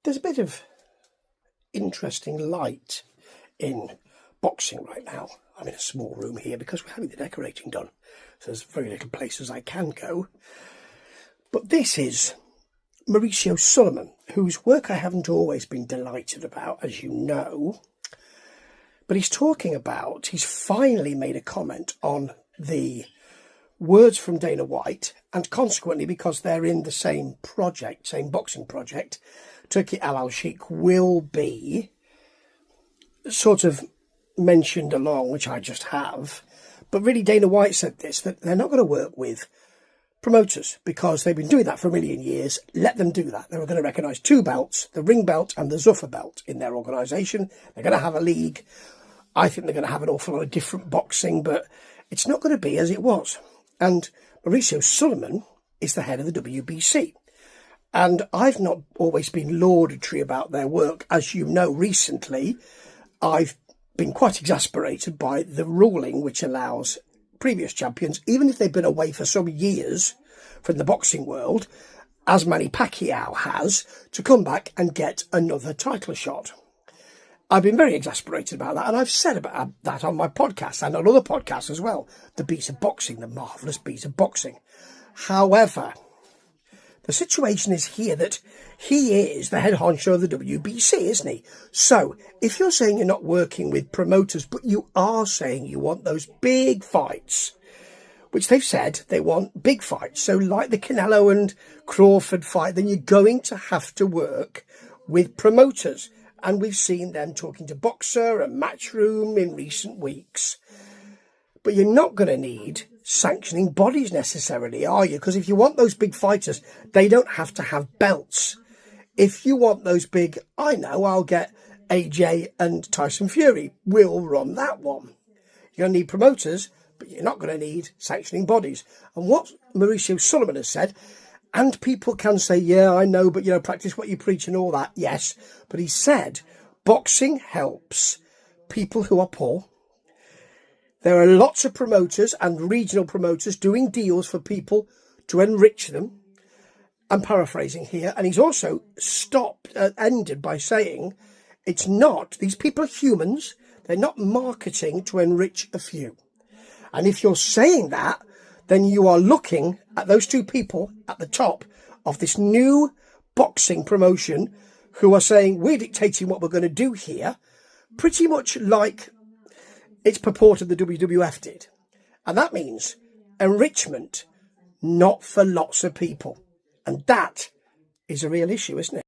There's a bit of interesting light in boxing right now. I'm in a small room here because we're having the decorating done, so there's very little places I can go. But this is Mauricio Sulaiman, whose work I haven't always been delighted about, as you know. But he's finally made a comment on the words from Dana White, and consequently, because they're in the same project, same boxing project, Turki Al-Sheikh will be sort of mentioned along, which I just have. But really, Dana White said this, that they're not going to work with promoters because they've been doing that for a million years. Let them do that. They were going to recognise two belts, the ring belt and the Zuffa belt, in their organisation. They're going to have a league. I think they're going to have an awful lot of different boxing, but it's not going to be as it was. And Mauricio Sulaiman is the head of the WBC. And I've not always been laudatory about their work. As you know, recently, I've been quite exasperated by the ruling which allows previous champions, even if they've been away for some years from the boxing world, as Manny Pacquiao has, to come back and get another title shot. I've been very exasperated about that, and I've said about that on my podcast and on other podcasts as well. The beat of boxing, the marvellous beat of boxing. However, the situation is here that he is the head honcho of the WBC, isn't he? So, if you're saying you're not working with promoters, but you are saying you want those big fights, which they've said they want big fights, so like the Canelo and Crawford fight, then you're going to have to work with promoters. And we've seen them talking to Boxer and Matchroom in recent weeks. But you're not going to need sanctioning bodies necessarily, are you? Because if you want those big fighters, they don't have to have belts. If you want those big, I know, I'll get AJ and Tyson Fury. We'll run that one. You're going to need promoters, but you're not going to need sanctioning bodies. And what Mauricio Sulaiman has said, and people can say, yeah, I know, but, practice what you preach and all that. Yes, but he said boxing helps people who are poor. There are lots of promoters and regional promoters doing deals for people to enrich them. I'm paraphrasing here. And he's also ended by saying it's not, these people are humans. They're not marketing to enrich a few. And if you're saying that, then you are looking at those two people at the top of this new boxing promotion who are saying, we're dictating what we're going to do here, pretty much like it's purported the WWF did. And that means enrichment, not for lots of people. And that is a real issue, isn't it?